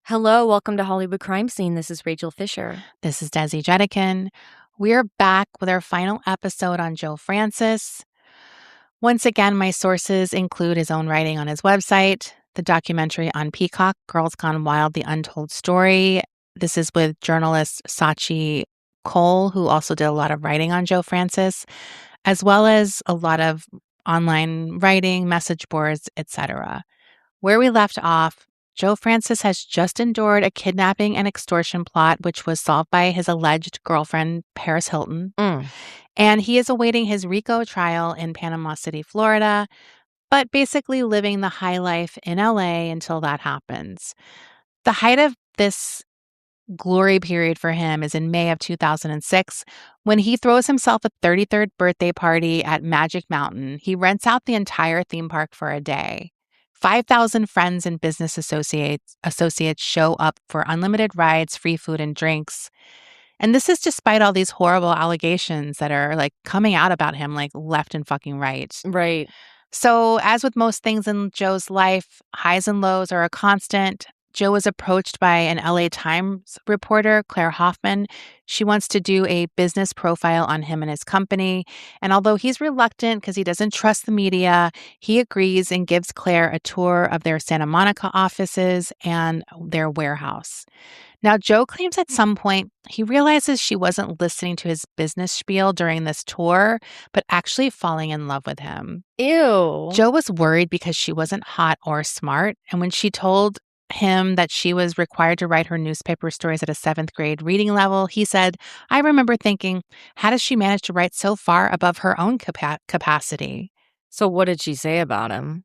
Hello, welcome to Hollywood Crime Scene. This is Rachel Fisher. This is Desi Jedeikin. We're back with our final episode on Joe Francis. Once again, my sources include his own writing on his website, the documentary on Peacock, Girls Gone Wild, The Untold Story. This is with journalist Sachi Cole, who also did a lot of writing on Joe Francis, as well as a lot of online writing, message boards, etc. Where we left off, Joe Francis has just endured a kidnapping and extortion plot, which was solved by his alleged girlfriend, Paris Hilton. And he is awaiting his RICO trial in Panama City, Florida, but basically living the high life in LA until that happens. The height of this glory period for him is in May of 2006 when he throws himself a 33rd birthday party at Magic Mountain. He rents out the entire theme park for a day. 5,000 friends and business associates show up for unlimited rides, free food and drinks. And this is despite all these horrible allegations that are coming out about him left and fucking right. Right. So, as with most things in Joe's life, highs and lows are a constant. Joe was approached by an LA Times reporter, Claire Hoffman. She wants to do a business profile on him and his company. And although he's reluctant because he doesn't trust the media, he agrees and gives Claire a tour of their Santa Monica offices and their warehouse. Now, Joe claims at some point he realizes she wasn't listening to his business spiel during this tour, but actually falling in love with him. Ew. Joe was worried because she wasn't hot or smart. And when she told him that she was required to write her newspaper stories at a 7th grade reading level, he said, "I remember thinking, how does she manage to write so far above her own capacity?" So what did she say about him?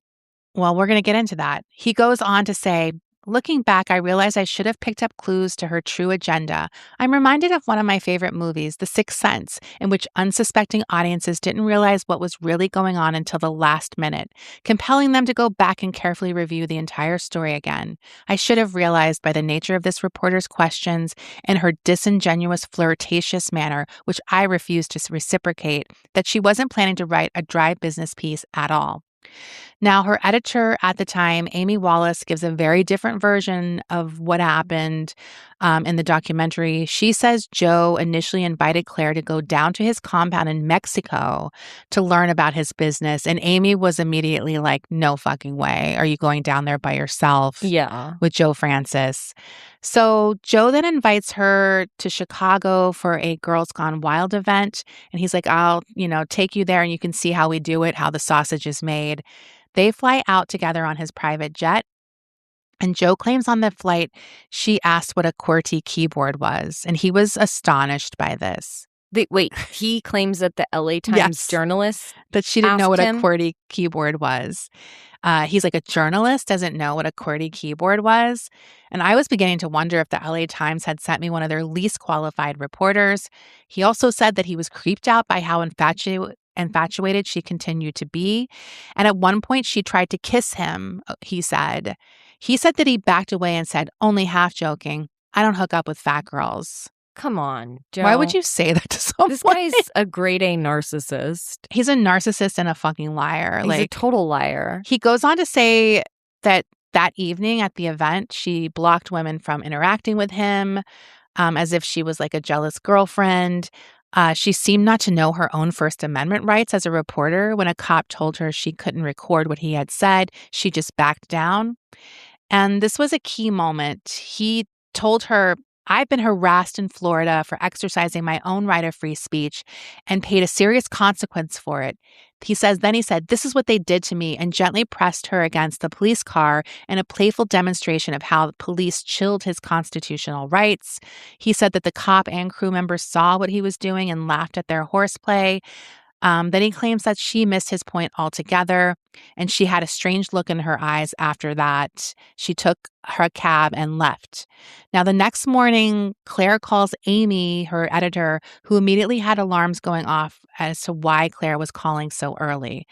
Well, we're going to get into that. He goes on to say, "Looking back, I realize I should have picked up clues to her true agenda. I'm reminded of one of my favorite movies, The Sixth Sense, in which unsuspecting audiences didn't realize what was really going on until the last minute, compelling them to go back and carefully review the entire story again. I should have realized by the nature of this reporter's questions and her disingenuous, flirtatious manner, which I refused to reciprocate, that she wasn't planning to write a dry business piece at all." Now, her editor at the time, Amy Wallace, gives a very different version of what happened in the documentary. She says Joe initially invited Claire to go down to his compound in Mexico to learn about his business. And Amy was immediately like, "No fucking way. Are you going down there by yourself?" Yeah. With Joe Francis. So Joe then invites her to Chicago for a Girls Gone Wild event. And he's like, "I'll, take you there and you can see how we do it, how the sausage is made." They fly out together on his private jet. And Joe claims on the flight, she asked what a QWERTY keyboard was. And he was astonished by this. Wait, he claims that the LA Times Yes. journalist That she didn't know what asked a him? QWERTY keyboard was. He's like, a journalist doesn't know what a QWERTY keyboard was. And I was beginning to wonder if the LA Times had sent me one of their least qualified reporters. He also said that he was creeped out by how infatuated she continued to be. And at one point, she tried to kiss him, he said. He said that he backed away and said, only half joking, "I don't hook up with fat girls." Come on, Joe. Why would you say that to someone? This guy's a grade A narcissist. He's a narcissist and a fucking liar. He's a total liar. He goes on to say that evening at the event, she blocked women from interacting with him, as if she was like a jealous girlfriend. She seemed not to know her own First Amendment rights as a reporter. When a cop told her she couldn't record what he had said, she just backed down. And this was a key moment. He told her, "I've been harassed in Florida for exercising my own right of free speech and paid a serious consequence for it." Then he said, "This is what they did to me," and gently pressed her against the police car in a playful demonstration of how the police chilled his constitutional rights. He said that the cop and crew members saw what he was doing and laughed at their horseplay. Then he claims that she missed his point altogether, and she had a strange look in her eyes after that. She took her cab and left. Now, the next morning, Claire calls Amy, her editor, who immediately had alarms going off as to why Claire was calling so early.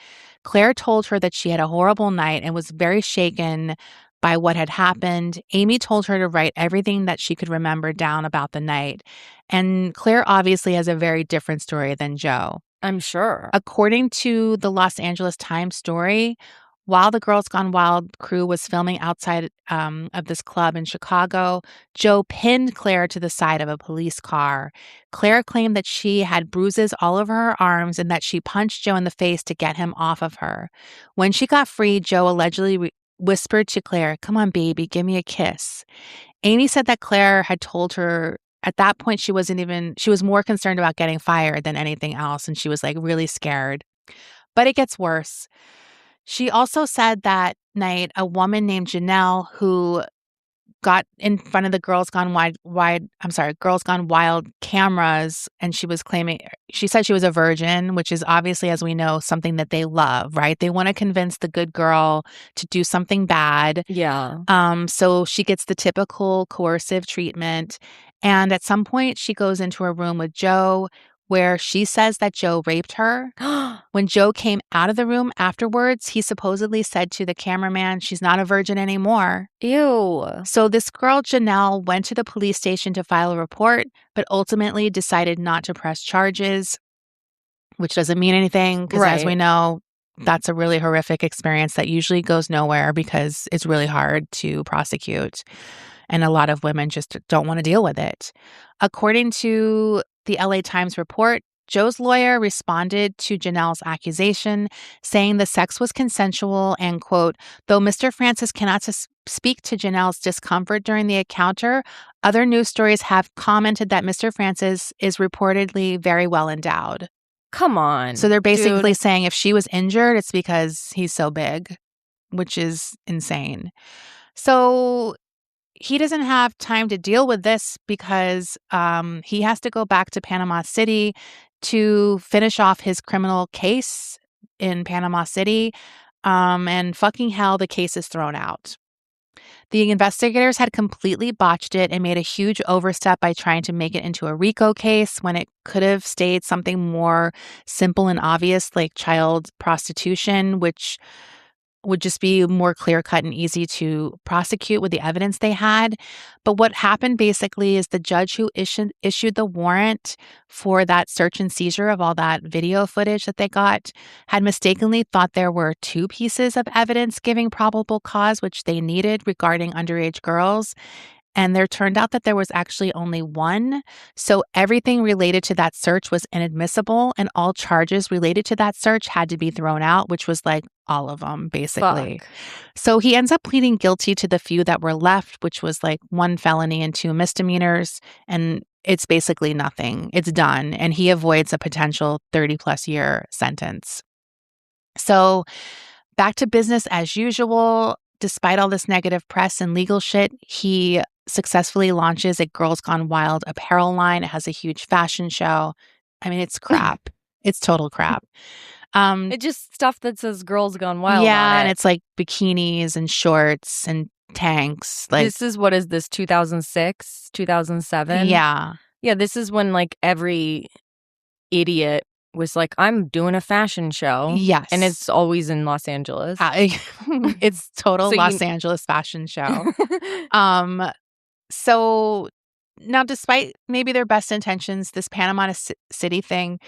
Claire told her that she had a horrible night and was very shaken by what had happened. Amy told her to write everything that she could remember down about the night. And Claire obviously has a very different story than Joe. I'm sure. According to the Los Angeles Times story, while the Girls Gone Wild crew was filming outside of this club in Chicago, Joe pinned Claire to the side of a police car. Claire claimed that she had bruises all over her arms and that she punched Joe in the face to get him off of her. When she got free, Joe allegedly whispered to Claire, "Come on, baby, give me a kiss." Amy said that Claire had told her at that point she was more concerned about getting fired than anything else, and she was like really scared. But it gets worse. She also said that night a woman named Janelle who got in front of the Girls Gone Wild cameras, and she said she was a virgin, which is obviously, as we know, something that they love, right? They want to convince the good girl to do something bad. Yeah. So she gets the typical coercive treatment. And at some point, she goes into a room with Joe where she says that Joe raped her. When Joe came out of the room afterwards, he supposedly said to the cameraman, "She's not a virgin anymore." Ew. So this girl, Janelle, went to the police station to file a report, but ultimately decided not to press charges, which doesn't mean anything because, as we Right. know, that's a really horrific experience that usually goes nowhere because it's really hard to prosecute. And a lot of women just don't want to deal with it. According to the LA Times report, Joe's lawyer responded to Janelle's accusation, saying the sex was consensual and, quote, "Though Mr. Francis cannot speak to Janelle's discomfort during the encounter, other news stories have commented that Mr. Francis is reportedly very well endowed." Come So on, they're basically dude. saying if she was injured, it's because he's so big, which is insane. So he doesn't have time to deal with this because he has to go back to Panama City to finish off his criminal case in Panama City. And fucking hell, the case is thrown out. The investigators had completely botched it and made a huge overstep by trying to make it into a RICO case when it could have stayed something more simple and obvious like child prostitution, which would just be more clear cut and easy to prosecute with the evidence they had. But what happened basically is the judge who issued the warrant for that search and seizure of all that video footage that they got had mistakenly thought there were two pieces of evidence giving probable cause, which they needed regarding underage girls. And there turned out that there was actually only one. So everything related to that search was inadmissible, and all charges related to that search had to be thrown out, which was like all of them, basically. Fuck. So he ends up pleading guilty to the few that were left, which was like one felony and two misdemeanors. And it's basically nothing. It's done. And he avoids a potential 30+ year sentence. So back to business as usual. Despite all this negative press and legal shit, he successfully launches a Girls Gone Wild apparel line. It has a huge fashion show. I mean, it's crap. It's total crap. It's just stuff that says Girls Gone Wild on Yeah, and it. it's like bikinis and shorts and tanks. Like, This is what is this, 2006, 2007? yeah. Yeah, this is when like every idiot was like, I'm doing a fashion show. Yes. And it's always in Los Angeles. It's total So Los Angeles fashion show. So now, despite maybe their best intentions, this Panama City thing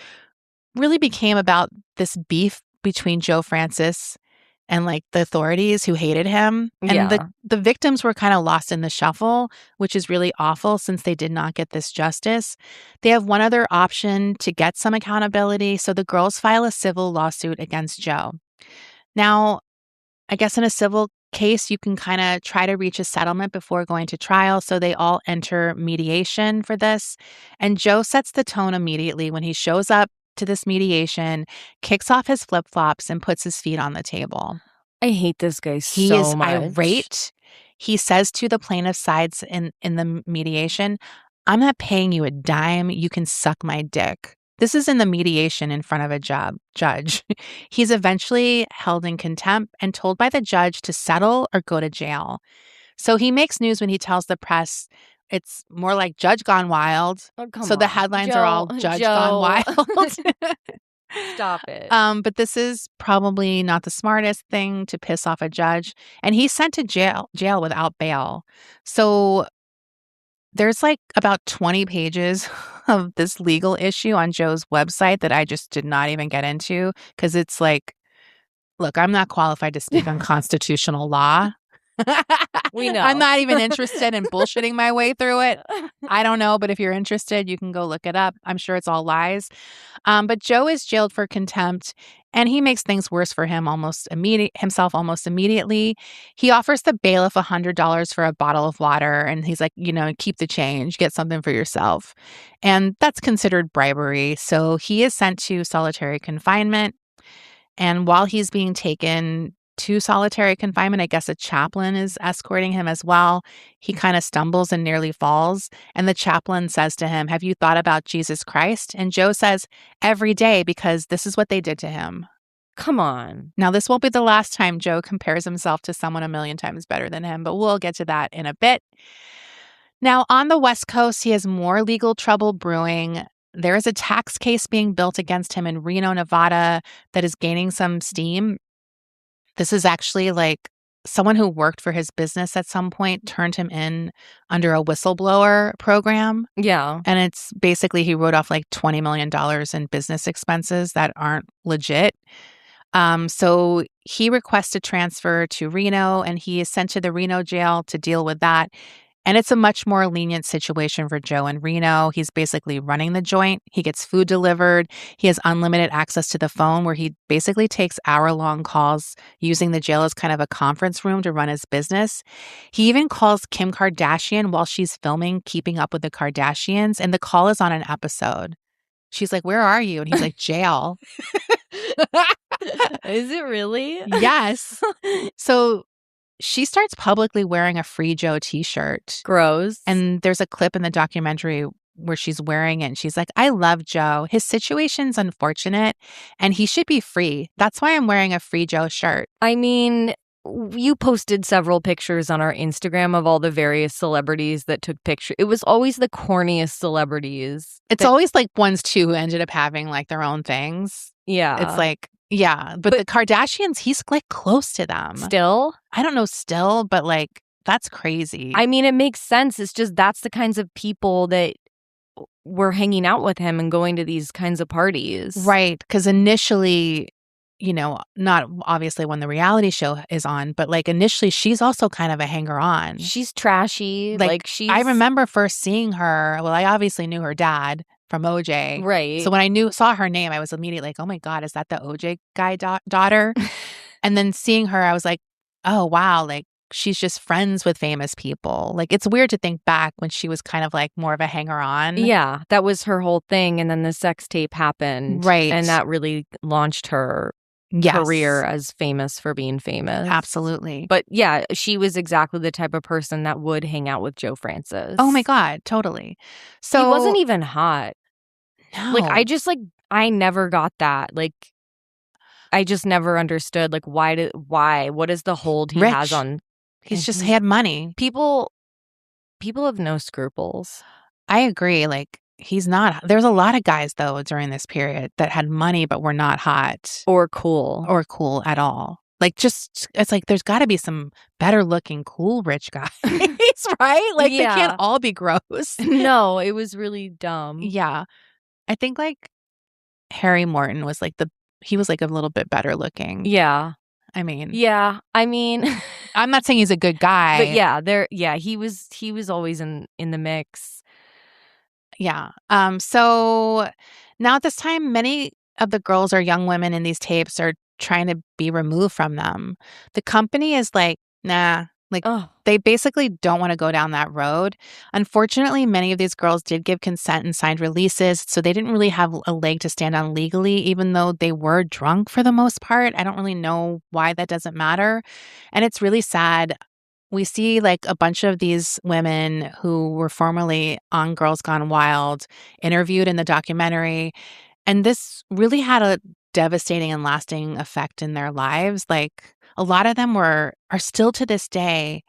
really became about this beef between Joe Francis and like the authorities who hated him. And Yeah. the victims were kind of lost in the shuffle, which is really awful since they did not get this justice. They have one other option to get some accountability. So the girls file a civil lawsuit against Joe. Now, I guess in a civil case, you can kind of try to reach a settlement before going to trial. So they all enter mediation for this. And Joe sets the tone immediately when he shows up to this mediation, kicks off his flip flops, and puts his feet on the table. I hate this guy He so is much. irate. He says to the plaintiff sides in the mediation, "I'm not paying you a dime. You can suck my dick." This is in the mediation in front of a judge. He's eventually held in contempt and told by the judge to settle or go to jail. So he makes news when he tells the press it's more like Judge Gone Wild. Oh, come So the on. headlines are all Judge Gone Wild. Stop it. But this is probably not the smartest thing to piss off a judge. And he's sent to jail without bail. So there's like about 20 pages of this legal issue on Joe's website that I just did not even get into because it's like Look, I'm not qualified to speak on constitutional law. We I'm know. not even interested in bullshitting my way through it. I don't know, but if you're interested, you can go look it up. I'm sure it's all lies. But Joe is jailed for contempt, and he makes things worse for himself almost immediately. He offers the bailiff $100 for a bottle of water, and he's like, keep the change, get something for yourself. And that's considered bribery. So he is sent to solitary confinement. And while he's being taken to solitary confinement, I guess a chaplain is escorting him as well. He kind of stumbles and nearly falls. And the chaplain says to him, "Have you thought about Jesus Christ?" And Joe says, "Every day, because this is what they did to him." Come on. Now, this won't be the last time Joe compares himself to someone a million times better than him, but we'll get to that in a bit. Now, on the West Coast, he has more legal trouble brewing. There is a tax case being built against him in Reno, Nevada, that is gaining some steam. This is actually like someone who worked for his business at some point turned him in under a whistleblower program. Yeah. And it's basically he wrote off like $20 million in business expenses that aren't legit. So he requests a transfer to Reno, and he is sent to the Reno jail to deal with that. And it's a much more lenient situation for Joe in Reno. He's basically running the joint. He gets food delivered. He has unlimited access to the phone, where he basically takes hour-long calls using the jail as kind of a conference room to run his business. He even calls Kim Kardashian while she's filming Keeping Up with the Kardashians, and the call is on an episode. She's like, "Where are you?" And he's like, "Jail." Is it really? Yes. So she starts publicly wearing a Free Joe t-shirt. Gross. And there's a clip in the documentary where she's wearing it and she's like, "I love Joe. His situation's unfortunate and he should be free. That's why I'm wearing a Free Joe shirt." I mean, you posted several pictures on our Instagram of all the various celebrities that took pictures. It was always the corniest celebrities. It's always like ones too who ended up having like their own things. Yeah. It's like, yeah. But the Kardashians, he's like close to them. Still? I don't know still, but like that's crazy. I mean, it makes sense. It's just that's the kinds of people that were hanging out with him and going to these kinds of parties. Right. Because initially, not obviously when the reality show is on, but like initially she's also kind of a hanger on. She's trashy. I remember first seeing her. Well, I obviously knew her dad from OJ. Right. So when I saw her name, I was immediately like, "Oh my God, is that the OJ guy daughter?" And then seeing her, I was like, "Oh wow, like she's just friends with famous people." Like it's weird to think back when she was kind of like more of a hanger on. Yeah, that was her whole thing. And then the sex tape happened. Right. And that really launched her career as famous for being famous. Absolutely. But yeah, she was exactly the type of person that would hang out with Joe Francis. Oh my God, totally. So he wasn't even hot. No. Like I never got that. Like I just never understood like why? What is the hold he has on? He's just had money. People have no scruples. I agree. Like he's not. There's a lot of guys though during this period that had money but were not hot or cool at all. Like just it's like there's got to be some better looking cool rich guys, right? Like they can't all be gross. No, it was really dumb. Yeah. I think like Harry Morton was like he was like a little bit better looking. Yeah. I mean, I'm not saying he's a good guy. But he was always in the mix. Yeah. So now at this time, many of the girls or young women in these tapes are trying to be removed from them. The company is like, nah. Like they basically don't want to go down that road. Unfortunately, many of these girls did give consent and signed releases, so they didn't really have a leg to stand on legally, even though they were drunk for the most part. I don't really know why that doesn't matter. And it's really sad. We see like a bunch of these women who were formerly on Girls Gone Wild interviewed in the documentary. And this really had a devastating and lasting effect in their lives. Like a lot of them are still to this day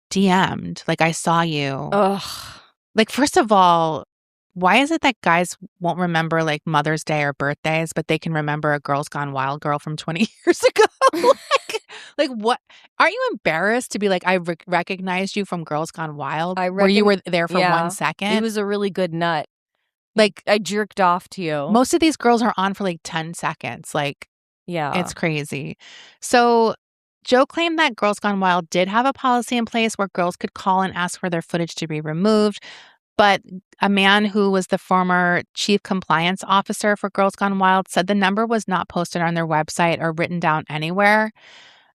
DM'd. Like, "I saw you." Ugh. Like, first of all, why is it that guys won't remember like Mother's Day or birthdays, but they can remember a Girls Gone Wild girl from 20 years ago? like what? Aren't you embarrassed to be like, "I recognized you from Girls Gone Wild," where you were there for 1 second? It was a really good nut. Like I jerked off to you. Most of these girls are on for like 10 seconds. Like Yeah. It's crazy. So Joe claimed that Girls Gone Wild did have a policy in place where girls could call and ask for their footage to be removed. But a man who was the former chief compliance officer for Girls Gone Wild said the number was not posted on their website or written down anywhere.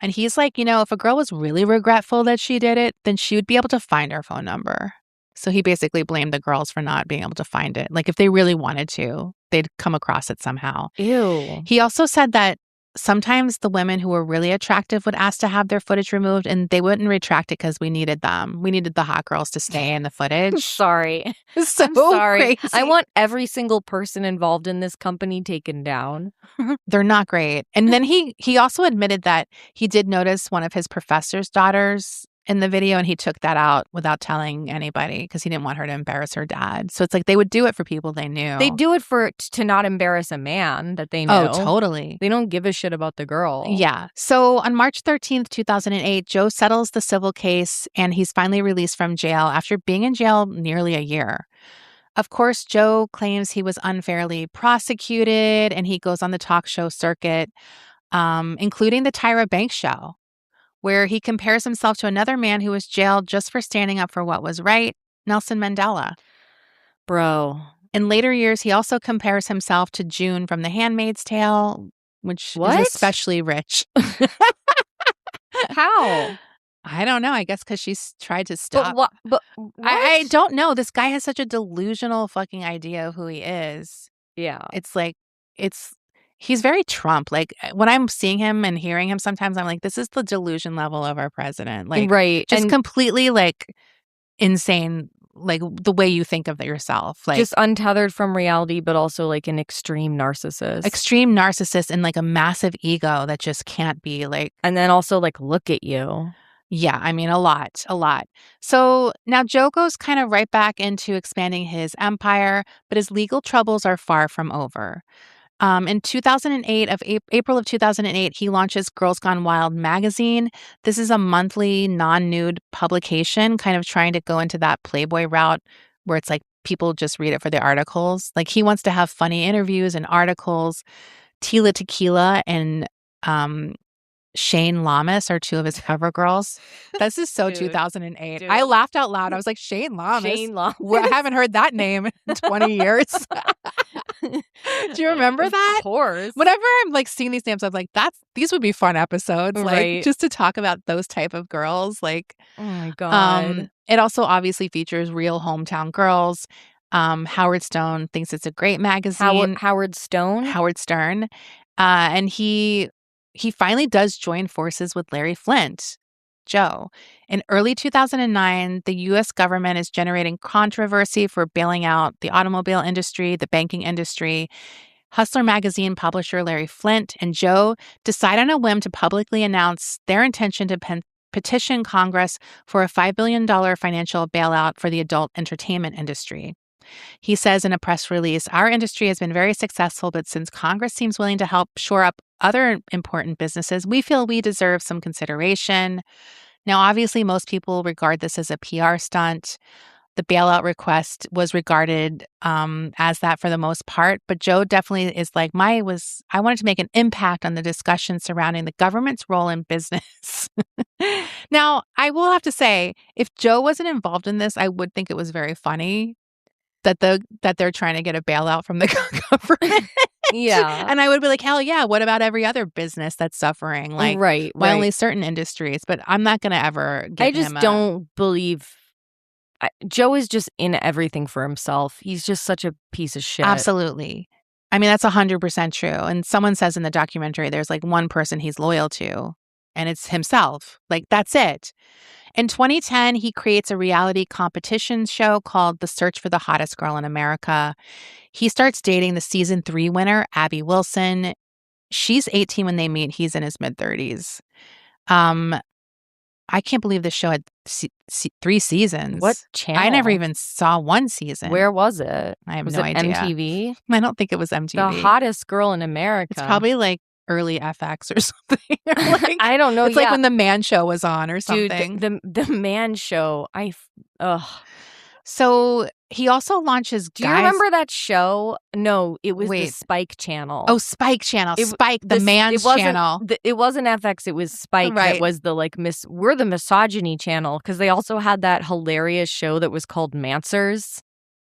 And he's like, if a girl was really regretful that she did it, then she would be able to find her phone number. So he basically blamed the girls for not being able to find it. Like if they really wanted to, they'd come across it somehow. Ew. He also said that sometimes the women who were really attractive would ask to have their footage removed and they wouldn't retract it because we needed them. We needed the hot girls to stay in the footage. Sorry. So I'm sorry. crazy. I want every single person involved in this company taken down. They're not great. And then he also admitted that he did notice one of his professor's daughters in the video and he took that out without telling anybody because he didn't want her to embarrass her dad. So it's like they would do it for people they knew. They do it to not embarrass a man that they know. Oh, totally. They don't give a shit about the girl. Yeah. So on March 13th, 2008, Joe settles the civil case and he's finally released from jail after being in jail nearly a year. Of course, Joe claims he was unfairly prosecuted and he goes on the talk show circuit, including the Tyra Banks show, where he compares himself to another man who was jailed just for standing up for what was right, Nelson Mandela. Bro. In later years, he also compares himself to June from The Handmaid's Tale, which What? is especially rich. How? I don't know. I guess because she's tried to stop. But what? I don't know. This guy has such a delusional fucking idea of who he is. Yeah. It's like, he's very Trump. Like when I'm seeing him and hearing him, sometimes I'm like, this is the delusion level of our president. Like, right. Just completely like insane, like the way you think of yourself. Like just untethered from reality, but also like an extreme narcissist. Extreme narcissist and like a massive ego that just can't be like. And then also like, look at you. Yeah, I mean, a lot. So now Joe goes kind of right back into expanding his empire, but his legal troubles are far from over. In 2008, April of 2008, he launches Girls Gone Wild magazine. This is a monthly non-nude publication, kind of trying to go into that Playboy route where it's like people just read it for the articles. Like he wants to have funny interviews and articles. Tila Tequila and Shane Lamas are two of his cover girls. This is so 2008. I laughed out loud. I was like, Shane Lamas? Shane Lamas. I haven't heard that name in 20 years. Do you remember that? Of course. Whenever I'm like seeing these names, I'm like, these would be fun episodes. Right. Like just to talk about those type of girls. Like, oh my God. It also obviously features real hometown girls. Howard Stone thinks it's a great magazine. Howard Stone? Howard Stern. And he finally does join forces with Larry Flynt, Joe. In early 2009, the U.S. government is generating controversy for bailing out the automobile industry, the banking industry. Hustler magazine publisher Larry Flynt and Joe decide on a whim to publicly announce their intention to petition Congress for a $5 billion financial bailout for the adult entertainment industry. He says in a press release, our industry has been very successful, but since Congress seems willing to help shore up other important businesses, we feel we deserve some consideration. Now, obviously, most people regard this as a PR stunt. The bailout request was regarded as that for the most part, but Joe definitely is like, I wanted to make an impact on the discussion surrounding the government's role in business. Now, I will have to say, if Joe wasn't involved in this, I would think it was very funny that they're trying to get a bailout from the government. Yeah. And I would be like, hell yeah, what about every other business that's suffering? Like, why only certain industries? But I'm not going to ever get him. I just don't believe. Joe is just in everything for himself. He's just such a piece of shit. Absolutely. I mean, that's 100% true. And someone says in the documentary, there's like one person he's loyal to, and it's himself. Like, that's it. In 2010, he creates a reality competition show called The Search for the Hottest Girl in America. He starts dating the season 3 winner, Abby Wilson. She's 18 when they meet. He's in his mid-30s. I can't believe the show had 3 seasons. What channel? I never even saw one season. Where was it? I have no idea. MTV? I don't think it was MTV. The Hottest Girl in America. It's probably like early FX or something. Like, I don't know. It's like when The Man Show was on or something. Dude, the Man Show. Ugh. So He also launches Do you guys. remember that show? No, it was the Wait. Spike channel. Oh, Spike channel. Spike, the man's channel. It wasn't FX, it was Spike that Right. was the, like, we're the misogyny channel, because they also had that hilarious show that was called Mansers.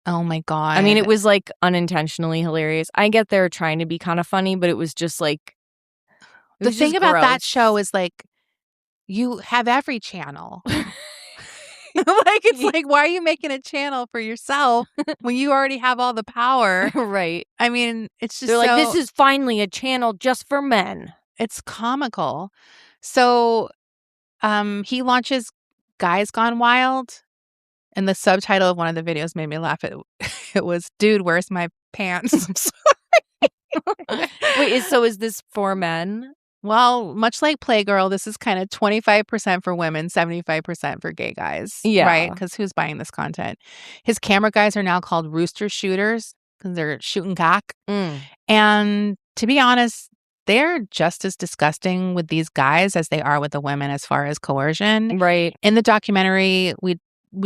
Oh my God. I mean, it was, like, unintentionally hilarious. I get they're trying to be kind of funny, but it was just, like, The thing about that gross. show is, like, you have every channel. Like, it's like, why are you making a channel for yourself when you already have all the power? Right. I mean, it's just They're like, this is finally a channel just for men. It's comical. So, he launches Guys Gone Wild, and the subtitle of one of the videos made me laugh. It was, "Dude, where's my pants?" I'm sorry. Wait, is this for men? Well, much like Playgirl, this is kind of 25% for women, 75% for gay guys. Yeah. Right? Because who's buying this content? His camera guys are now called rooster shooters because they're shooting cock. And to be honest, they're just as disgusting with these guys as they are with the women as far as coercion. Right. In the documentary, we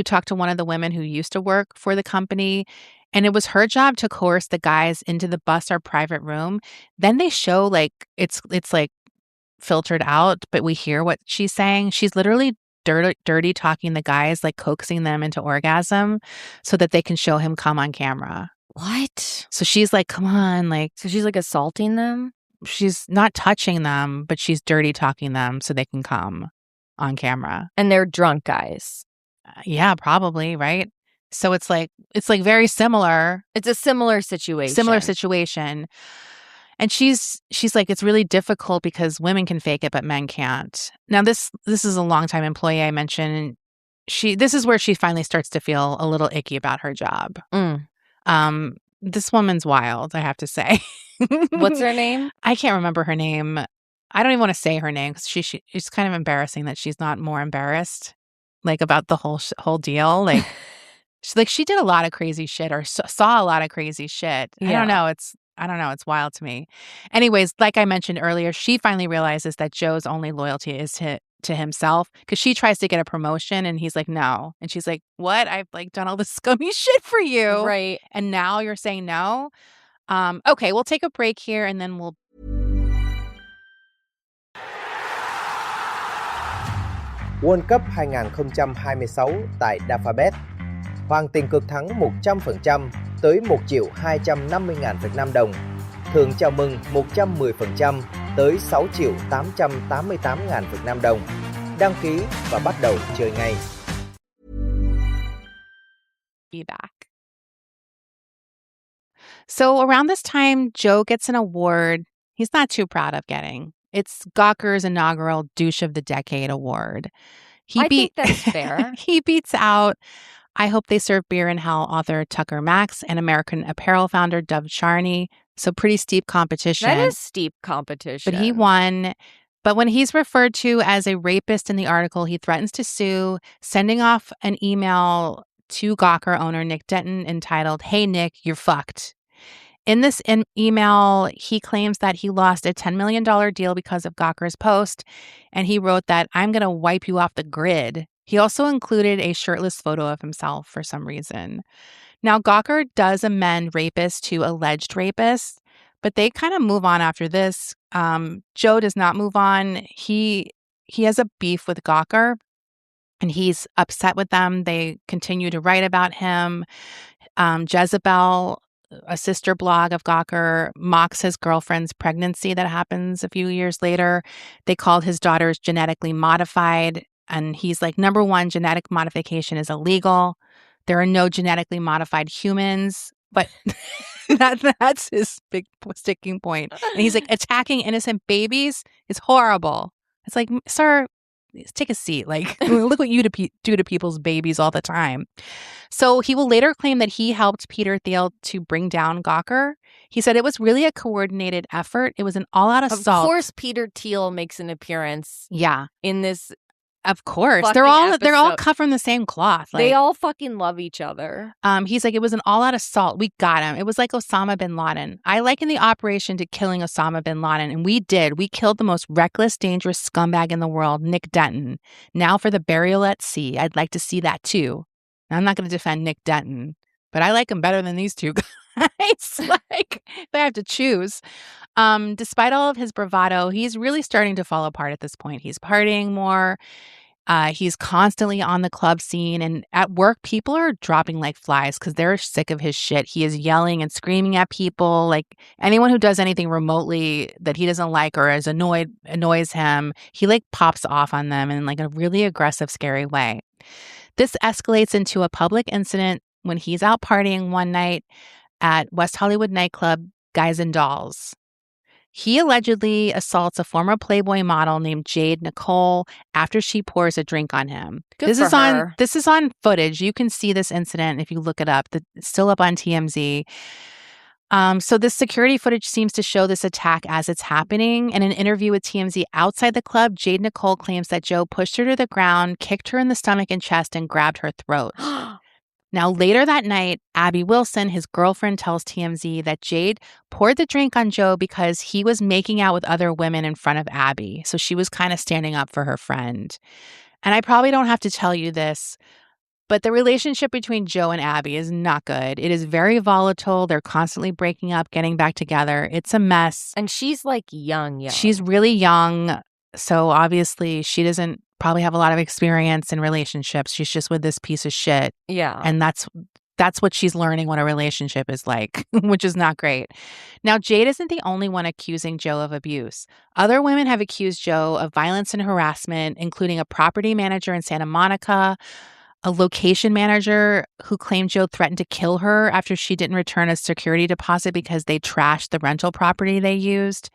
talked to one of the women who used to work for the company, and it was her job to coerce the guys into the bus or private room. Then they show, like, it's like filtered out, but we hear what she's saying. She's literally dirty talking the guys, like coaxing them into orgasm so that they can show him come on camera. What? So she's like, come on, like. So she's, like, assaulting them? She's not touching them, but she's dirty talking them so they can come on camera. And they're drunk guys. Yeah, probably, right? So it's like very similar. It's a similar situation. And she's like, it's really difficult because women can fake it, but men can't. Now, this is a longtime employee I mentioned. This is where she finally starts to feel a little icky about her job. This woman's wild, I have to say. What's her name? I can't remember her name. I don't even want to say her name because it's kind of embarrassing that she's not more embarrassed, like, about the whole deal. Like, she did a lot of crazy shit or saw a lot of crazy shit. Yeah. I don't know. It's wild to me. Anyways, like I mentioned earlier, she finally realizes that Joe's only loyalty is to himself because she tries to get a promotion and he's like, no. And she's like, what? I've, like, done all this scummy shit for you. Right. And now you're saying no? Okay, we'll take a break here and then we'll... World Cup 2026 tại Dafabet. Hoàng tiền cược thắng 100% tới 1.250.000 Việt Nam đồng. Thưởng chào mừng 110% tới 6.888.000 Việt Nam đồng. Đăng ký và bắt đầu chơi ngay. Be back. So around this time, Joe gets an award he's not too proud of getting. It's Gawker's inaugural Douche of the Decade award. I think that's fair. He beats out I Hope They Serve Beer in Hell author Tucker Max and American Apparel founder Dov Charney. So pretty steep competition. That is steep competition. But he won. But when he's referred to as a rapist in the article, he threatens to sue, sending off an email to Gawker owner Nick Denton entitled, "Hey, Nick, you're fucked." In this email, he claims that he lost a $10 million deal because of Gawker's post, and he wrote that, "I'm going to wipe you off the grid." He also included a shirtless photo of himself for some reason. Now, Gawker does amend rapist to alleged rapist, but they kind of move on after this. Joe does not move on. He has a beef with Gawker, and he's upset with them. They continue to write about him. Jezebel, a sister blog of Gawker, mocks his girlfriend's pregnancy that happens a few years later. They called his daughters genetically modified, and he's like, number one, genetic modification is illegal. There are no genetically modified humans. But that's his big sticking point. And he's like, attacking innocent babies is horrible. It's like, sir, take a seat. Like, look what you do to people's babies all the time. So he will later claim that he helped Peter Thiel to bring down Gawker. He said it was really a coordinated effort. It was an all-out assault. Of course, Peter Thiel makes an appearance. Yeah, in this. Of course, they're all cut from the same cloth. Like, they all fucking love each other. He's like, it was an all-out assault. We got him. It was like Osama bin Laden. I liken the operation to killing Osama bin Laden, and we did. We killed the most reckless, dangerous scumbag in the world, Nick Denton. Now for the burial at sea. I'd like to see that too. Now, I'm not going to defend Nick Denton, but I like him better than these two guys. Like, if I have to choose. Despite all of his bravado, he's really starting to fall apart at this point. He's partying more. He's constantly on the club scene, and at work, people are dropping like flies because they're sick of his shit. He is yelling and screaming at people. Like, anyone who does anything remotely that he doesn't like or is annoys him, he like pops off on them in like a really aggressive, scary way. This escalates into a public incident when he's out partying one night at West Hollywood nightclub Guys and Dolls. He allegedly assaults a former Playboy model named Jade Nicole after she pours a drink on him. Good This for is her. this is on footage. You can see this incident if you look it up. It's still up on TMZ. So this security footage seems to show this attack as it's happening. In an interview with TMZ outside the club, Jade Nicole claims that Joe pushed her to the ground, kicked her in the stomach and chest, and grabbed her throat. Now, later that night, Abby Wilson, his girlfriend, tells TMZ that Jade poured the drink on Joe because he was making out with other women in front of Abby. So she was kind of standing up for her friend. And I probably don't have to tell you this, but the relationship between Joe and Abby is not good. It is very volatile. They're constantly breaking up, getting back together. It's a mess. And she's like young. She's really young. So obviously she doesn't probably have a lot of experience in relationships. She's just with this piece of shit. Yeah. And that's what she's learning what a relationship is like, which is not great. Now, Jade isn't the only one accusing Joe of abuse. Other women have accused Joe of violence and harassment, including a property manager in Santa Monica, a location manager who claimed Joe threatened to kill her after she didn't return a security deposit because they trashed the rental property they used.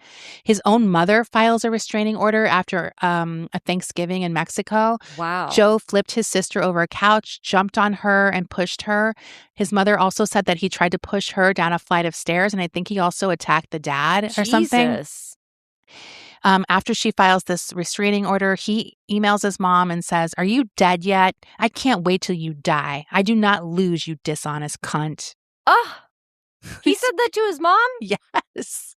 His own mother files a restraining order after a Thanksgiving in Mexico. Wow. Joe flipped his sister over a couch, jumped on her, and pushed her. His mother also said that he tried to push her down a flight of stairs, and I think he also attacked the dad or something. Jesus. After she files this restraining order, he emails his mom and says, "Are you dead yet? I can't wait till you die. I do not lose, you dishonest cunt." Oh, he said that to his mom? Yes.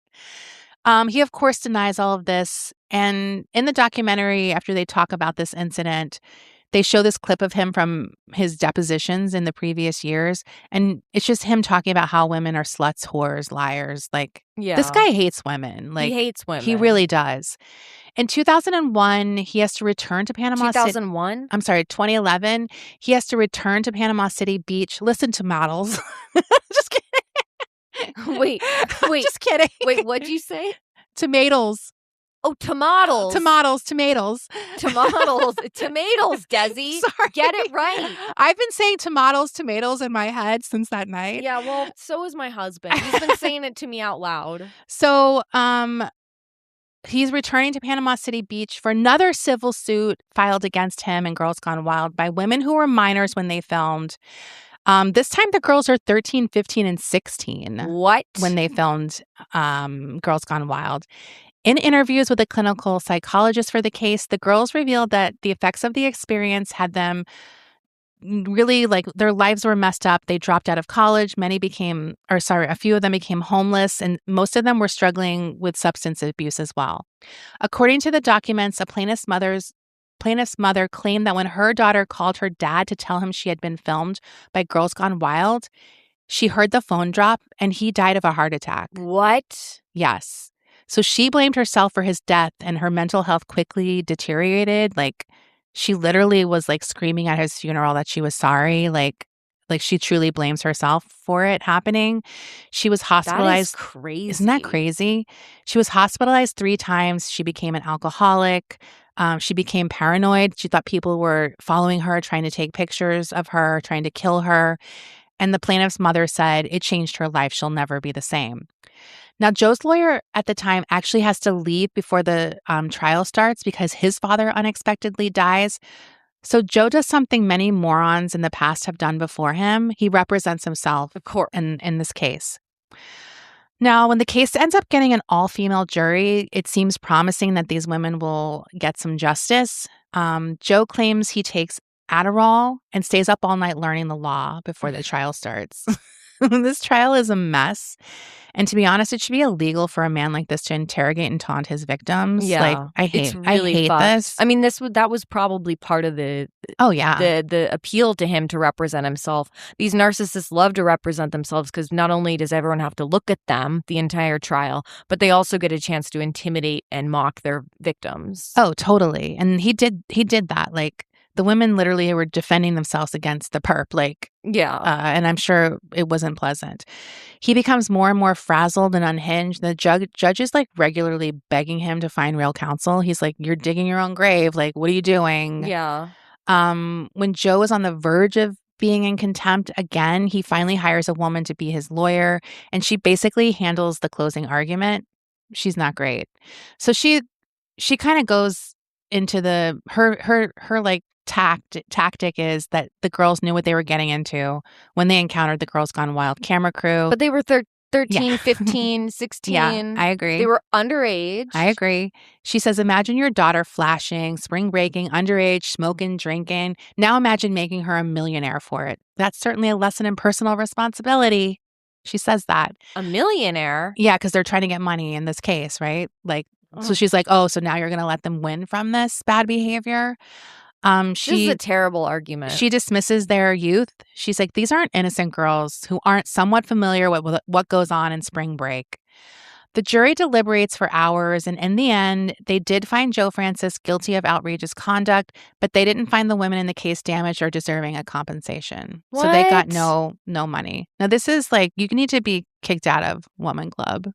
He, of course, denies all of this. And in the documentary, after they talk about this incident, they show this clip of him from his depositions in the previous years. And it's just him talking about how women are sluts, whores, liars. Like, this guy hates women. Like, he hates women. He really does. In 2001, he has to return to Panama City. 2001? I'm sorry, 2011. He has to return to Panama City Beach. Listen to models. Just kidding. Wait. Just kidding. Wait, what'd you say? Tomatoes. Oh, tomatoes. Tomatoes. Tomatoes, Desi. Sorry. Get it right. I've been saying tomatoes in my head since that night. Yeah, well, so is my husband. He's been saying it to me out loud. So, he's returning to Panama City Beach for another civil suit filed against him and Girls Gone Wild by women who were minors when they filmed. This time the girls are 13, 15, and 16. What? When they filmed Girls Gone Wild. In interviews with a clinical psychologist for the case, the girls revealed that the effects of the experience had them really, like, their lives were messed up. They dropped out of college. A few of them became homeless, and most of them were struggling with substance abuse as well. According to the documents, a plaintiff's mother claimed that when her daughter called her dad to tell him she had been filmed by Girls Gone Wild, she heard the phone drop and he died of a heart attack. What? Yes. So she blamed herself for his death, and her mental health quickly deteriorated. Like, she literally was like screaming at his funeral that she was sorry. Like she truly blames herself for it happening. She was hospitalized. That is crazy. Isn't that crazy? She was hospitalized 3 times. She became an alcoholic. She became paranoid. She thought people were following her, trying to take pictures of her, trying to kill her. And the plaintiff's mother said it changed her life. She'll never be the same. Now, Joe's lawyer at the time actually has to leave before the trial starts because his father unexpectedly dies. So Joe does something many morons in the past have done before him. He represents himself, of course, in this case. Now, when the case ends up getting an all-female jury, it seems promising that these women will get some justice. Joe claims he takes Adderall and stays up all night learning the law before the trial starts. This trial is a mess. And to be honest, it should be illegal for a man like this to interrogate and taunt his victims. Yeah, Like, I really hate fucked. this. I mean, that was probably part of the Oh, yeah. the appeal to him to represent himself. These narcissists love to represent themselves because not only does everyone have to look at them the entire trial, but they also get a chance to intimidate and mock their victims. Oh, totally. And he did that. Like, the women literally were defending themselves against the perp. Like, Yeah. And I'm sure it wasn't pleasant. He becomes more and more frazzled and unhinged. The judge is like regularly begging him to find real counsel. He's like, "You're digging your own grave. Like, what are you doing?" Yeah. When Joe is on the verge of being in contempt again, he finally hires a woman to be his lawyer, and she basically handles the closing argument. She's not great. So she kind of goes into her like tactic is that the girls knew what they were getting into when they encountered the Girls Gone Wild camera crew. But they were 13, Yeah. 15, 16. Yeah, I agree. They were underage. I agree. She says, imagine your daughter flashing, spring breaking, underage, smoking, drinking. Now imagine making her a millionaire for it. That's certainly a lesson in personal responsibility. She says that. A millionaire? Yeah, because they're trying to get money in this case, right? Like, so she's like, oh, so now you're going to let them win from this bad behavior? This is a terrible argument. She dismisses their youth. She's like, these aren't innocent girls who aren't somewhat familiar with what goes on in spring break. The jury deliberates for hours, and in the end, they did find Joe Francis guilty of outrageous conduct, but they didn't find the women in the case damaged or deserving of compensation. What? So they got no money. Now, this is like, you need to be kicked out of Woman Club.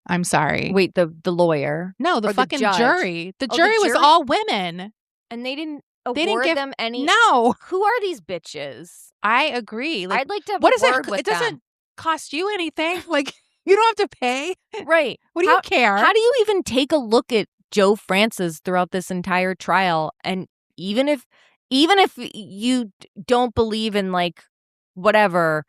I'm sorry. Wait, the lawyer? No, the fucking jury. The jury was all women. And they didn't give them any. No. Who are these bitches? I agree. Like, I'd like to have what a is it? word with It doesn't them. cost you anything. Like, you don't have to pay. Right. What do you care? How do you even take a look at Joe Francis throughout this entire trial? And even if you don't believe in like whatever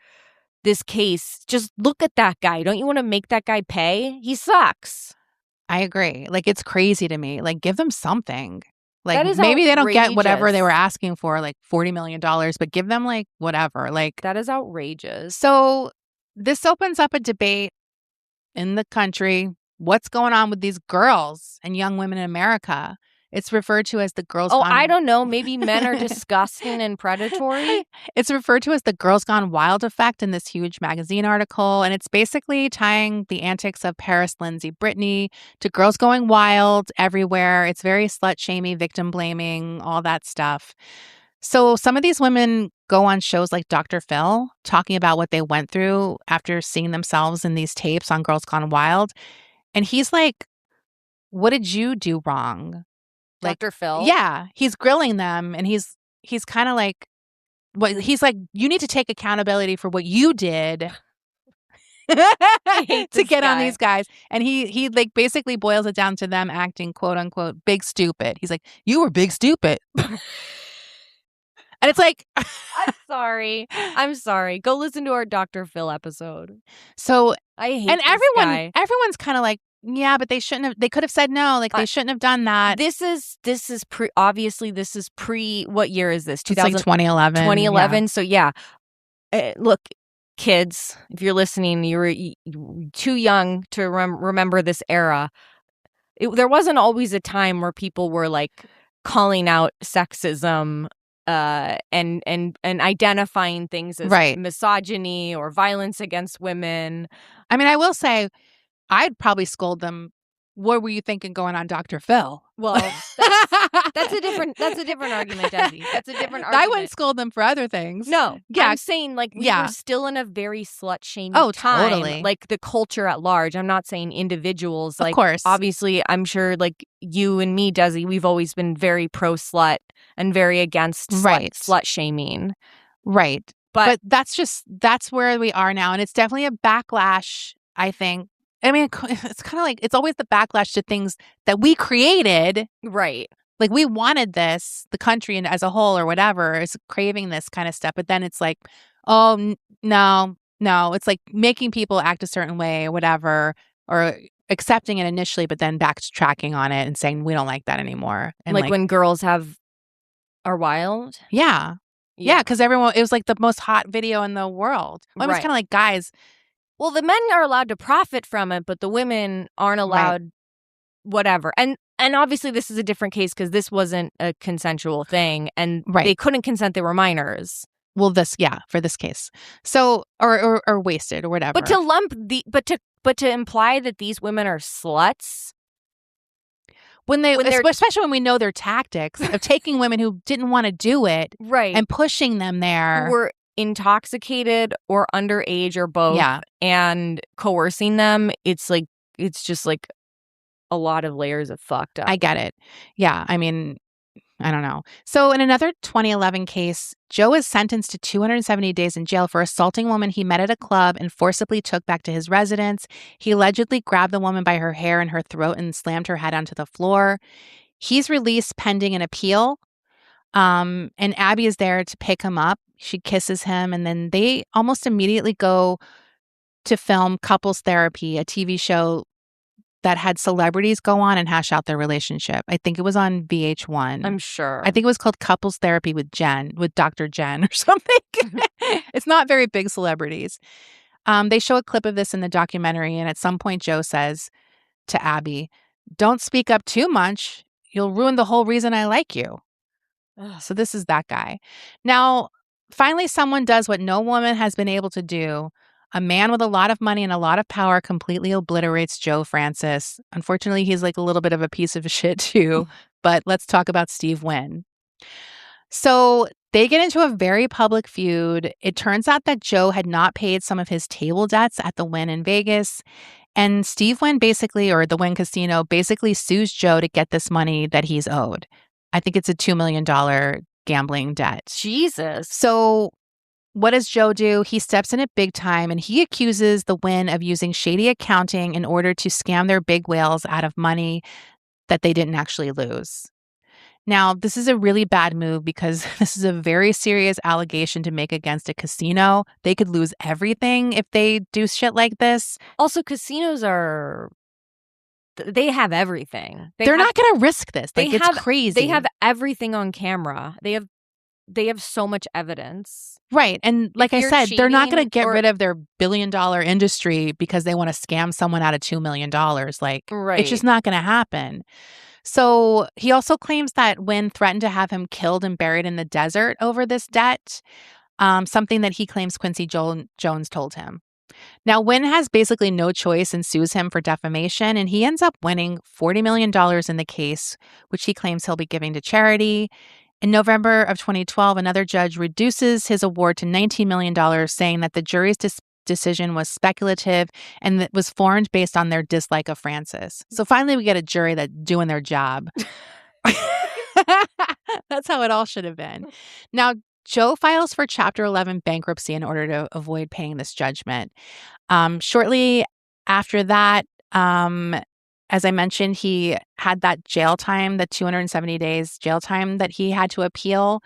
this case, just look at that guy. Don't you want to make that guy pay? He sucks. I agree. Like, it's crazy to me. Like, give them something. Like, That is maybe they don't get whatever outrageous. they were asking for, like $40 million, but give them like whatever. Like, That is outrageous. so this opens up a debate in the country. What's going on with these girls and young women in America? It's referred to as the Girls Gone... I don't know. Maybe men are disgusting and predatory. It's referred to as the Girls Gone Wild effect in this huge magazine article. And it's basically tying the antics of Paris, Lindsay, Britney to girls going wild everywhere. It's very slut-shamey, victim-blaming, all that stuff. So some of these women go on shows like Dr. Phil, talking about what they went through after seeing themselves in these tapes on Girls Gone Wild. And he's like, what did you do wrong? Like, Dr. Phil? Yeah. He's grilling them, and he's kind of like, he's like, you need to take accountability for what you did to get on these guys. And he like basically boils it down to them acting, quote unquote, big stupid. He's like, you were big stupid. And it's like, I'm sorry. Go listen to our Dr. Phil episode. So I hate and this guy. everyone's kind of like, yeah, but they could have said no. Like, they shouldn't have done that. This is obviously this is pre, what year is this? It's like 2011. 2011. Yeah. So yeah, look, kids, if you're listening, you were too young to remember this era. There wasn't always a time where people were like calling out sexism and identifying things as misogyny or violence against women. I mean, I will say, I'd probably scold them. What were you thinking going on Dr. Phil? Well, that's a different argument, Desi. That's a different argument. I wouldn't scold them for other things. No. Yeah. I'm saying like we were still in a very slut-shaming time. Totally. Like the culture at large. I'm not saying individuals. Like, of course. Obviously, I'm sure like you and me, Desi, we've always been very pro-slut and very against slut-shaming. Right. But that's where we are now. And it's definitely a backlash, I think. I mean, it's kind of like, it's always the backlash to things that we created. Right. Like, we wanted this, the country and as a whole or whatever is craving this kind of stuff. But then it's like, oh, no. It's like making people act a certain way or whatever, or accepting it initially, but then backtracking on it and saying, we don't like that anymore. And like when girls are wild? Yeah. Yeah, because it was like the most hot video in the world. Well, it was Right. kind of like, guys, Well, the men are allowed to profit from it, but the women aren't allowed whatever. And obviously this is a different case because this wasn't a consensual thing and Right. they couldn't consent. They were minors. Well, for this case. So, or wasted or whatever. But to lump but to imply that these women are sluts especially when we know their tactics of taking women who didn't want to do it, right, and pushing them there, who were intoxicated or underage or both, and coercing them, it's just like a lot of layers of fucked up. I get it. Yeah, I mean, I don't know. So in another 2011 case, Joe is sentenced to 270 days in jail for assaulting a woman he met at a club and forcibly took back to his residence. He allegedly grabbed the woman by her hair and her throat and slammed her head onto the floor. He's released pending an appeal. And Abby is there to pick him up. She kisses him, and then they almost immediately go to film Couples Therapy, a TV show that had celebrities go on and hash out their relationship. I think it was on VH1. I'm sure. I think it was called Couples Therapy with Dr. Jen or something. It's not very big celebrities. They show a clip of this in the documentary, and at some point Joe says to Abby, "Don't speak up too much. You'll ruin the whole reason I like you." So this is that guy. Now, finally, someone does what no woman has been able to do. A man with a lot of money and a lot of power completely obliterates Joe Francis. Unfortunately, he's like a little bit of a piece of shit too. But let's talk about Steve Wynn. So they get into a very public feud. It turns out that Joe had not paid some of his table debts at the Wynn in Vegas. And Steve Wynn or the Wynn Casino, basically sues Joe to get this money that he's owed. I think it's a $2 million gambling debt. Jesus. So what does Joe do? He steps in it big time, and he accuses the Wynn of using shady accounting in order to scam their big whales out of money that they didn't actually lose. Now, this is a really bad move because this is a very serious allegation to make against a casino. They could lose everything if they do shit like this. Also, casinos they have everything. They're not going to risk this. It's crazy. They have everything on camera. They have so much evidence. Right. And like I said, they're not going to get rid of their billion-dollar industry because they want to scam someone out of $2 million. It's just not going to happen. So he also claims that Wynn threatened to have him killed and buried in the desert over this debt, something that he claims Quincy Jones told him. Now, Wynn has basically no choice and sues him for defamation, and he ends up winning $40 million in the case, which he claims he'll be giving to charity. In November of 2012, another judge reduces his award to $19 million, saying that the jury's decision was speculative and that was formed based on their dislike of Francis. So finally, we get a jury that's doing their job. That's how it all should have been. Now, Joe files for Chapter 11 bankruptcy in order to avoid paying this judgment. Shortly after that, as I mentioned, he had that jail time, the 270 days jail time that he had to appeal.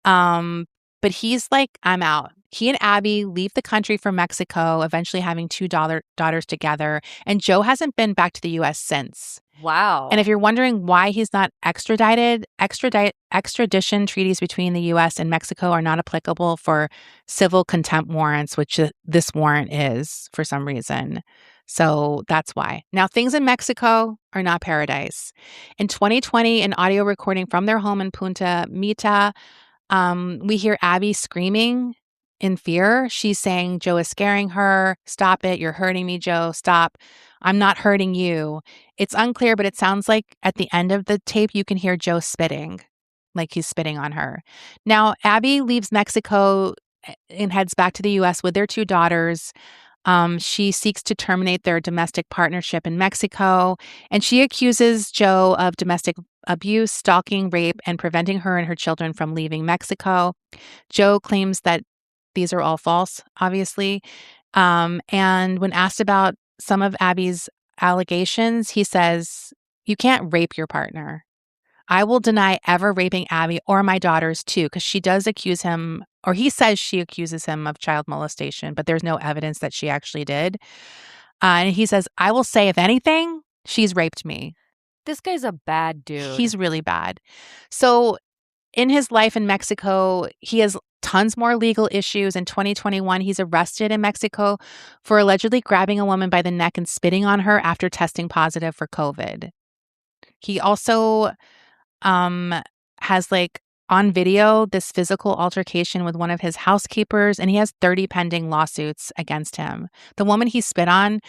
But he's like, I'm out. He and Abby leave the country for Mexico, eventually having two daughters together. And Joe hasn't been back to the U.S. since. Wow. And if you're wondering why he's not extradited, extradition treaties between the U.S. and Mexico are not applicable for civil contempt warrants, which this warrant is for some reason. So that's why. Now, things in Mexico are not paradise. In 2020, an audio recording from their home in Punta Mita, we hear Abby screaming in fear. She's saying Joe is scaring her. Stop it. You're hurting me, Joe. Stop. I'm not hurting you. It's unclear, but it sounds like at the end of the tape, you can hear Joe spitting, like he's spitting on her. Now, Abby leaves Mexico and heads back to the U.S. with their two daughters. She seeks to terminate their domestic partnership in Mexico, and she accuses Joe of domestic abuse, stalking, rape, and preventing her and her children from leaving Mexico. Joe claims that these are all false, obviously. And when asked about some of Abby's allegations, he says, "You can't rape your partner. I will deny ever raping Abby or my daughters too," because she does accuse him, or he says she accuses him of child molestation, but there's no evidence that she actually did. And he says, "I will say, if anything, she's raped me." This guy's a bad dude. He's really bad. So in his life in Mexico, he has tons more legal issues. In 2021, he's arrested in Mexico for allegedly grabbing a woman by the neck and spitting on her after testing positive for COVID. He also has like on video this physical altercation with one of his housekeepers, and he has 30 pending lawsuits against him. The woman he spit on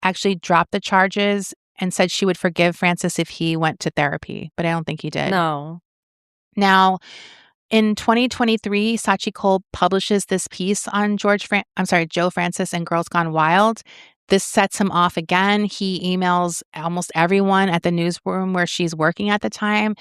actually dropped the charges and said she would forgive Francis if he went to therapy, but I don't think he did. No. Now, in 2023, Sachi Cole publishes this piece on Joe Francis and Girls Gone Wild. This sets him off again. He emails almost everyone at the newsroom where she's working at the time.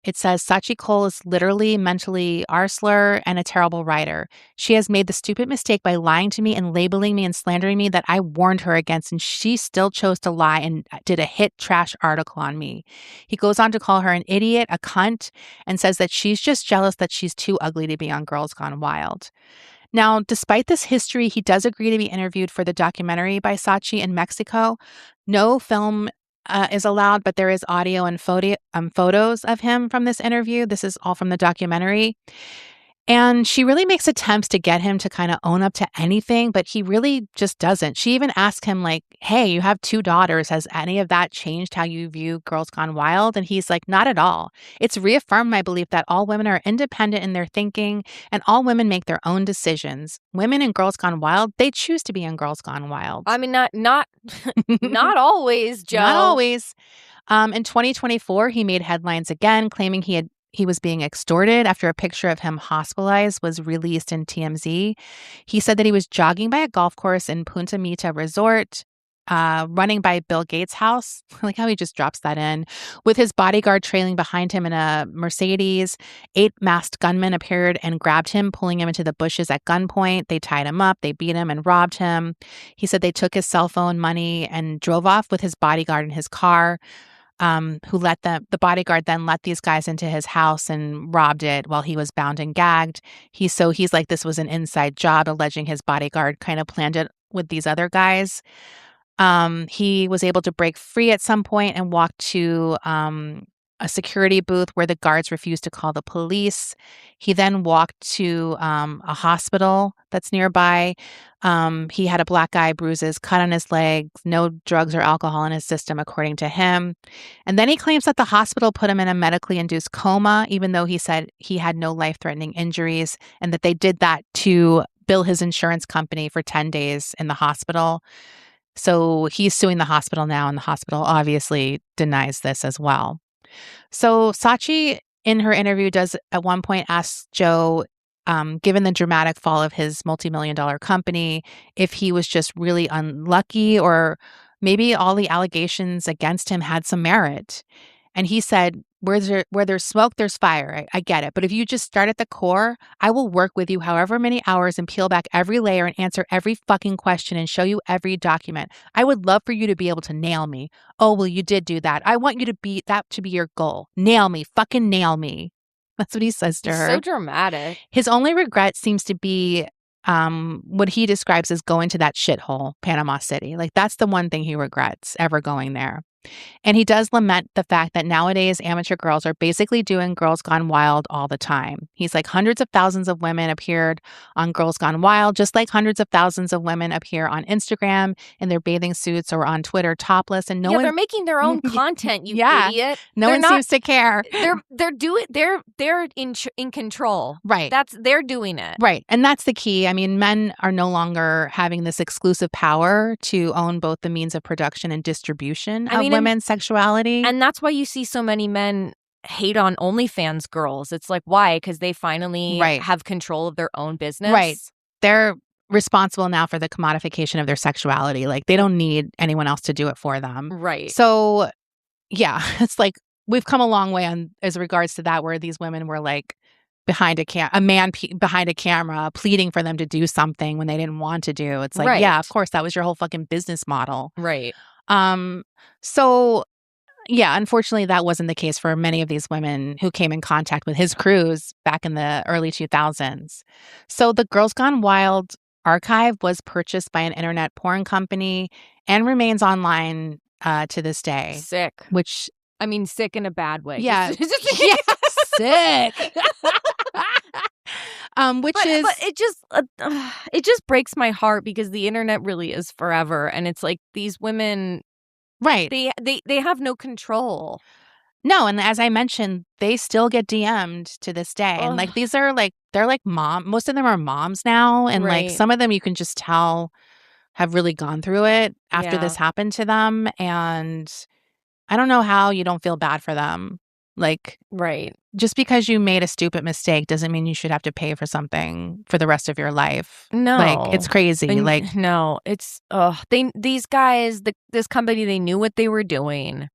It says, Sachi Cole is literally mentally arsler and a terrible writer. She has made the stupid mistake by lying to me and labeling me and slandering me that I warned her against, and she still chose to lie and did a hit trash article on me. He goes on to call her an idiot, a cunt, and says that she's just jealous that she's too ugly to be on Girls Gone Wild. Now, despite this history, he does agree to be interviewed for the documentary by Sachi in Mexico. No film is allowed, but there is audio and photos of him from this interview. This is all from the documentary. And she really makes attempts to get him to kind of own up to anything, but he really just doesn't. She even asked him like, hey, you have 2 daughters. Has any of that changed how you view Girls Gone Wild? And he's like, not at all. It's reaffirmed my belief that all women are independent in their thinking and all women make their own decisions. Women in Girls Gone Wild, they choose to be in Girls Gone Wild. I mean, not not always, Joe. Not always. In 2024, he made headlines again, claiming he was being extorted after a picture of him hospitalized was released in TMZ. He said that he was jogging by a golf course in Punta Mita Resort, running by Bill Gates' house. I like how he just drops that in. With his bodyguard trailing behind him in a Mercedes, 8 masked gunmen appeared and grabbed him, pulling him into the bushes at gunpoint. They tied him up, they beat him and robbed him. He said they took his cell phone, money, and drove off with his bodyguard in his car. The bodyguard then let these guys into his house and robbed it while he was bound and gagged. He's like, this was an inside job, alleging his bodyguard kind of planned it with these other guys. He was able to break free at some point and walk to a security booth where the guards refused to call the police. He then walked to a hospital that's nearby. He had a black eye, bruises, cut on his legs, no drugs or alcohol in his system, according to him. And then he claims that the hospital put him in a medically induced coma, even though he said he had no life-threatening injuries, and that they did that to bill his insurance company for 10 days in the hospital. So he's suing the hospital now, and the hospital obviously denies this as well. So Sachi, in her interview, does at one point ask Joe, given the dramatic fall of his multi-million-dollar company, if he was just really unlucky or maybe all the allegations against him had some merit. And he said, where there's smoke, there's fire. I get it. But if you just start at the core, I will work with you however many hours and peel back every layer and answer every fucking question and show you every document. I would love for you to be able to nail me. Oh, well, you did do that. I want you to be your goal. Nail me. Fucking nail me. That's what he says to her. So dramatic. His only regret seems to be what he describes as going to that shithole, Panama City. Like, that's the one thing he regrets, ever going there. And he does lament the fact that nowadays amateur girls are basically doing Girls Gone Wild all the time. He's like, hundreds of thousands of women appeared on Girls Gone Wild, just like hundreds of thousands of women appear on Instagram in their bathing suits or on Twitter topless. And they're making their own content, you idiot. No one seems to care. They're in control. Right. They're doing it. Right. And that's the key. I mean, men are no longer having this exclusive power to own both the means of production and distribution of women's sexuality. And that's why you see so many men hate on OnlyFans girls. It's like, why? Because they finally have control of their own business. Right. They're responsible now for the commodification of their sexuality. Like, they don't need anyone else to do it for them. Right. So, yeah, it's like we've come a long way as regards to that, where these women were like behind behind a camera pleading for them to do something when they didn't want to do. It's like, yeah, of course, that was your whole fucking business model. Right. So yeah, unfortunately, that wasn't the case for many of these women who came in contact with his crews back in the early 2000s. So the Girls Gone Wild archive was purchased by an internet porn company and remains online to this day. Sick. Which, I mean, sick in a bad way. Yeah. Yes. sick. Which is but it just breaks my heart because the internet really is forever, and it's like these women, right. They have no control. No, and as I mentioned, they still get DM'd to this day. And like these are like they're like most of them are moms now, and like Right. some of them you can just tell have really gone through it after this happened to them, and I don't know how you don't feel bad for them. Like, right. Just because you made a stupid mistake doesn't mean you should have to pay for something for the rest of your life. No. Like, it's crazy. And like, no, it's these guys, this company, they knew what they were doing.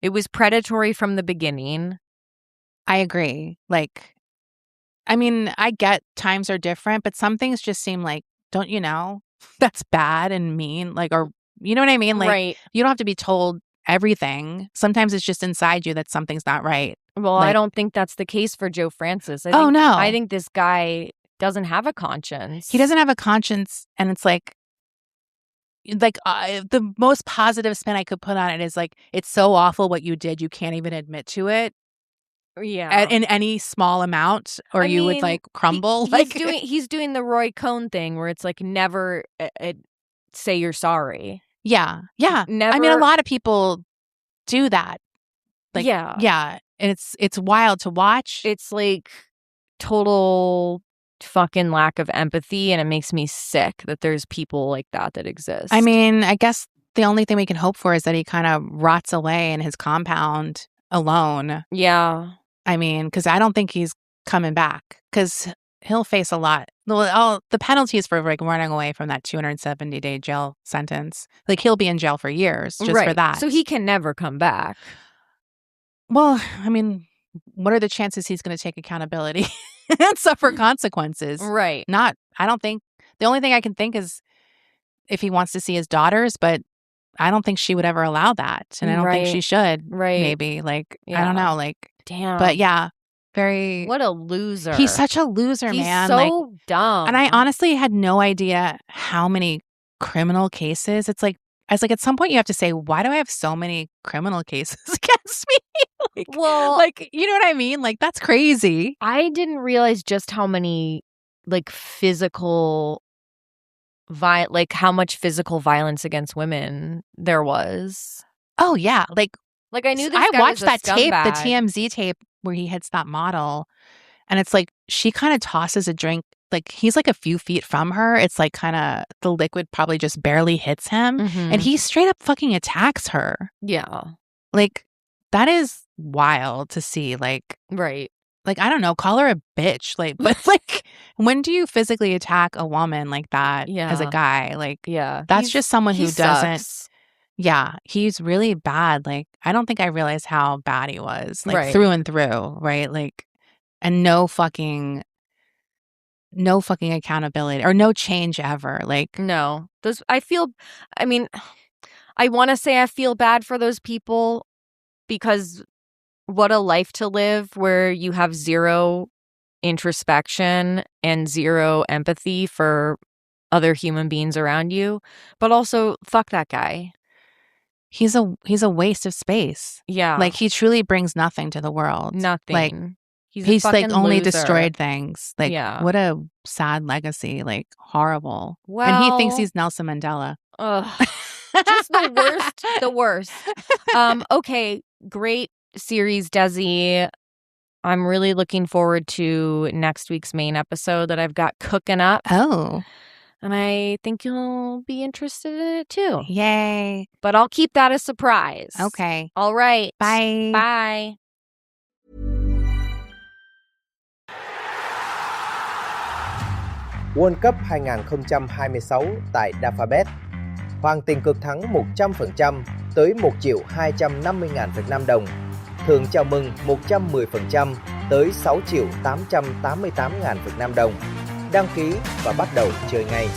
It was predatory from the beginning. I agree. Like, I mean, I get times are different, but some things just seem like, don't you know, that's bad and mean. Like, or you know what I mean? Like, right. You don't have to be told everything. Sometimes it's just inside you that something's not right. Well, like, I don't think that's the case for Joe Francis. No. I think this guy doesn't have a conscience. He doesn't have a conscience, and it's like the most positive spin I could put on it is like, it's so awful what you did, you can't even admit to it. Yeah. In any small amount, or you would like crumble. He's doing the Roy Cohn thing where it's like never say you're sorry. Yeah. Never. I mean, a lot of people do that. Like, yeah. And it's wild to watch. It's like total fucking lack of empathy, and it makes me sick that there's people like that exist. I mean, I guess the only thing we can hope for is that he kind of rots away in his compound alone. Yeah. I mean, because I don't think he's coming back, because he'll face a lot. All the penalties for like running away from that 270-day jail sentence. Like, he'll be in jail for years just for that. So he can never come back. Well, I mean, what are the chances he's going to take accountability and suffer consequences? Right. I don't think, the only thing I can think is if he wants to see his daughters, but I don't think she would ever allow that. And I don't think she should. Right. Maybe. Like, I don't know. Like, damn. But yeah, very. What a loser. He's such a loser, man. He's so dumb. And I honestly had no idea how many criminal cases. It's like, at some point you have to say, why do I have so many criminal cases against me? You know what I mean? Like, that's crazy. I didn't realize just how many like how much physical violence against women there was. Oh yeah, like I knew this I guy watched was a that tape, the scumbag. TMZ tape where he hits that model, and it's like she kind of tosses a drink. Like, he's like a few feet from her. It's like kind of the liquid probably just barely hits him, and he straight up fucking attacks her. Yeah, like that is wild to see. Like, right. Like, I don't know, call her a bitch. Like, but like, when do you physically attack a woman like that as a guy? Like, that's just someone who doesn't. Yeah, he's really bad. Like, I don't think I realized how bad he was, like through and through, right? Like, and no fucking accountability or no change ever. Like, no, I want to say I feel bad for those people because what a life to live where you have zero introspection and zero empathy for other human beings around you. But also, fuck that guy. He's a waste of space. Yeah. Like, he truly brings nothing to the world. Nothing. Like, he's like only loser. Destroyed things. Like, what a sad legacy. Like, horrible. Well, and he thinks he's Nelson Mandela. Just the worst. Okay, great series, Desi. I'm really looking forward to next week's main episode that I've got cooking up. Oh. And I think you'll be interested in it too. Yay. But I'll keep that a surprise. Okay. All right. Bye. Bye. World Cup 2026 tại Dafabet. Hoàng tiền cược thắng 100% tới 1.250.000 Việt Nam đồng. Thưởng chào mừng 110% tới 6.888.000 Việt Nam đồng. Đăng ký và bắt đầu chơi ngay.